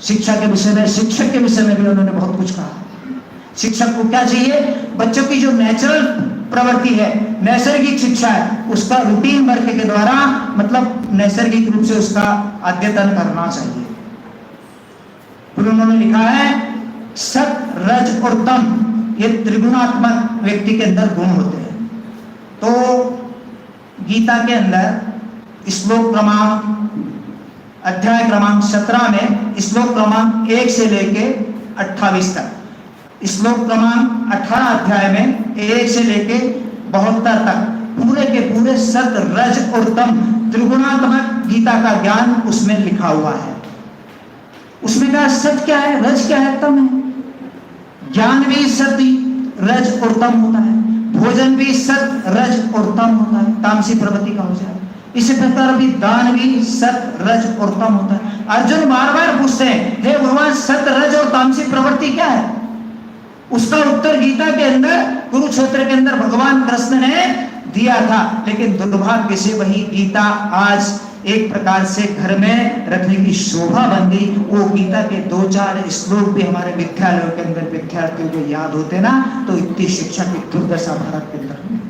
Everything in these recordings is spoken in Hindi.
शिक्षा के विषय में, शिक्षक के विषय में भी उन्होंने बहुत कुछ कहा। शिक्षक को क्या चाहिए? बच्चों की जो नेचुरल प्रवृत्ति है, नैसर्गिक शिक्षा है, उसका रूटीन वर्क के द्वारा, मतलब नैसर्गिक रूप से उसका अध्ययन करना चाहिए। फिर उन्होंने लिखा है सत, रज और तम, ये त्रिगुणात्मक व्यक्ति के अंदर गुण होते हैं। तो गीता के अंदर श्लोक क्रमांक, अध्याय क्रमांक 17 में श्लोक क्रमांक 1 से लेके 28 तक, श्लोक क्रमांक 18 अध्याय में 1 से लेके 72 तक पूरे के पूरे सत, रज और तम त्रिगुणात्मक गीता का ज्ञान उसमें लिखा हुआ है। उसमें क्या सत क्या है, रज क्या है, तम है। ज्ञान भी सत, रज और तम होता है। भोजन भी सत, रज और तम होता है, तामसी प्रवृत्ति का हो जाए। इसी प्रकार भी दान भी सत, रज और तम होता है। अर्जुन बार बार पूछते हैं, हे भगवान, सत, रज और तामसी प्रवृत्ति क्या है? उसका उत्तर गीता के अंदर, कुरुक्षेत्र के अंदर भगवान कृष्ण ने दिया था। लेकिन दुर्भाग्य से वही गीता आज एक प्रकार से घर में रखने की शोभा बन गई। वो गीता के 2-4 श्लोक भी हमारे विद्यालयों के अंदर विद्यार्थियों को याद होते ना, तो इतनी शिक्षा की दुर्दशा भारत के अंदर।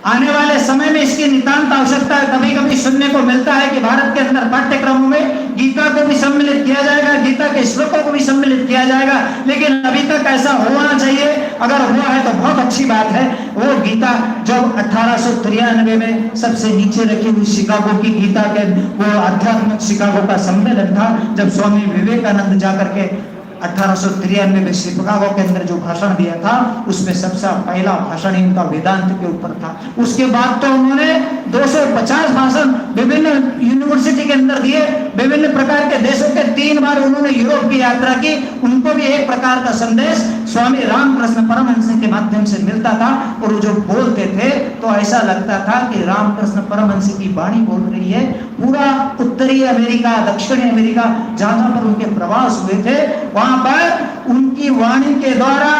आने वाले समय में इसकी नितांत आवश्यकता है। कभी कभी सुनने को मिलता है कि भारत के अंदर पाठ्यक्रमों में गीता को भी सम्मिलित किया जाएगा, गीता के श्लोकों को भी सम्मिलित किया जाएगा, लेकिन अभी तक ऐसा होना चाहिए। अगर हुआ है तो बहुत अच्छी बात है। वो गीता जब 1893 में सबसे नीचे रखी हुई शिकागो की गीता के, वो आध्यात्मिक शिकागो का सम्मेलन था, जब स्वामी विवेकानंद जाकर के 1893 में शिकागो के अंदर जो भाषण दिया था, उसमें सबसे पहला भाषण इनका वेदांत के ऊपर था। उसके बाद तो उन्होंने 250 भाषण विभिन्न यूनिवर्सिटी के अंदर दिए, विभिन्न प्रकार के देशों के 3 बार उन्होंने यूरोप की यात्रा की। उनको भी एक प्रकार का संदेश स्वामी रामकृष्ण परमहंस के माध्यम से मिलता था, और वो जो बोलते थे तो ऐसा लगता था कि रामकृष्ण परमहंस की वाणी बोल रही है। पूरा उत्तरी अमेरिका, दक्षिणी अमेरिका, जहां पर उनके प्रवास हुए थे, वहां पर उनकी वाणी के द्वारा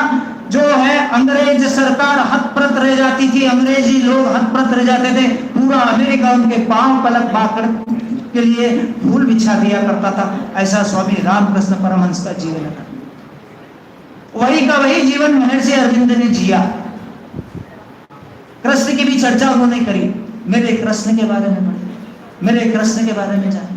जो है अंग्रेज सरकार हतप्रत रह जाती थी, अंग्रेजी लोग हतप्रत रह जाते थे। पूरा अमेरिका उनके पांव पलक बाकड़ के लिए फूल बिछा दिया करता था। ऐसा स्वामी रामकृष्ण परमहंस का जीवन था। वही का वही जीवन महर्षि अरविंद ने जिया। कृष्ण की भी चर्चा उन्होंने करी। मेरे कृष्ण के बारे में पढ़िए, मेरे कृष्ण के बारे में जानिए।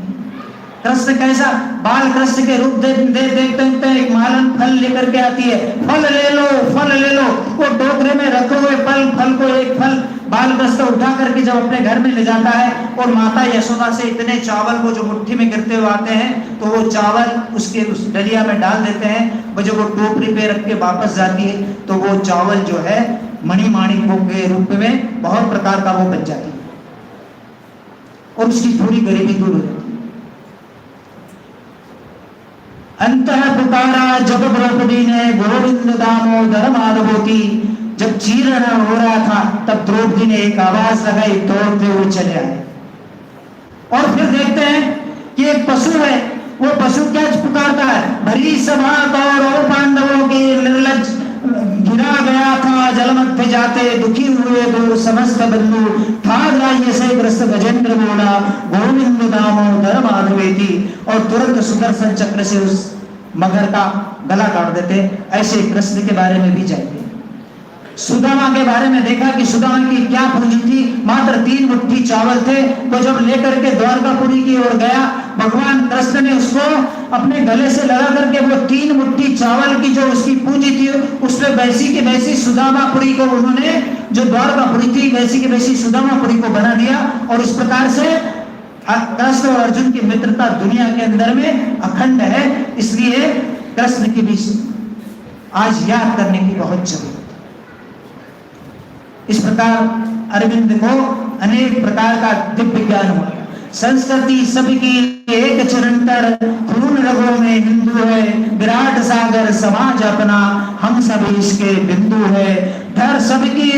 कृष्ण कैसा? बाल कृष्ण के रूप देखते एक मालन फल लेकर के आती है, फल ले लो, फल ले लो। वो टोकरे में रखे हुए फल को एक फल बाल कृष्ण उठा करके जब अपने घर में ले जाता है, और माता यशोदा से इतने चावल को जो मुट्ठी में गिरते हुए आते हैं, तो वो चावल उसके उस डलिया में डाल देते हैं। वो जब वो टोकरी पे रख के वापस जाती है, तो वो चावल जो है मणिमाणिकों के रूप में बहुत प्रकार का वो बन जाती है, और उसकी पूरी गरीबी दूर हो जाती है। अंतः पुकारा जब द्रौपदी ने गोविंद दामोदर माधवोती। जब चीरण हो रहा था, तब द्रौपदी ने एक आवाज लगाई, दौड़ते हुए चले आए। और फिर देखते हैं कि एक पशु है, वो पशु क्या पुकारता है? भरी सभा कौरव पांडवों की निर्लज गिरा गया था जल मध्य जाते, दुखी हुए दूर समस्त बंधु, ठाग्राह्य से ग्रस्त गजेंद्र बोला, गोविंद दामोदर माधवेति। और तुरंत सुदर्शन चक्र से उस मगर का गला काट देते। ऐसे कृष्ण के बारे में भी जाएंगे। सुदामा के बारे में देखा कि सुदामा की क्या पूंजी थी, मात्र 3 मुट्ठी चावल थे। तो जब लेकर के द्वारकापुरी की ओर गया, भगवान कृष्ण ने उसको अपने गले से लगा करके वो 3 मुट्ठी चावल की जो उसकी पूंजी थी, उसमें वैसी की वैसी सुदामापुरी को उन्होंने, जो द्वारकापुरी थी, वैसी की वैसी सुदामापुरी को बना दिया। और इस प्रकार से कृष्ण और अर्जुन की मित्रता दुनिया के अंदर में अखंड है। इसलिए कृष्ण की भी आज याद करने की बहुत जरूरत। इस प्रकार अरविंद को अनेक प्रकार का दिव्य ज्ञान हुआ। संस्कृति सबकी एक चिरंतर, खून रगों में हिंदू है, विराट सागर समाज अपना, हम सब इसके बिंदु है। धर सबकी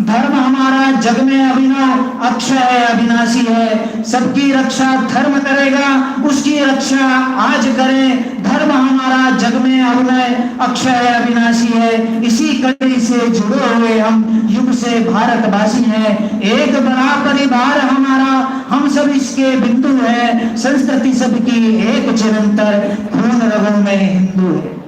धर्म हमारा जग में अभिनव अक्षय है, अविनाशी है। सबकी रक्षा धर्म करेगा, उसकी रक्षा आज करें। धर्म हमारा जग में अभिनव अक्षय है, अविनाशी है। इसी कड़ी से जुड़े हुए हम युग से भारतवासी हैं। एक बड़ा परिवार हमारा, हम सब इसके बिंदु हैं। संस्कृति सबकी एक चिरंतर, खून रगों में हिंदू है।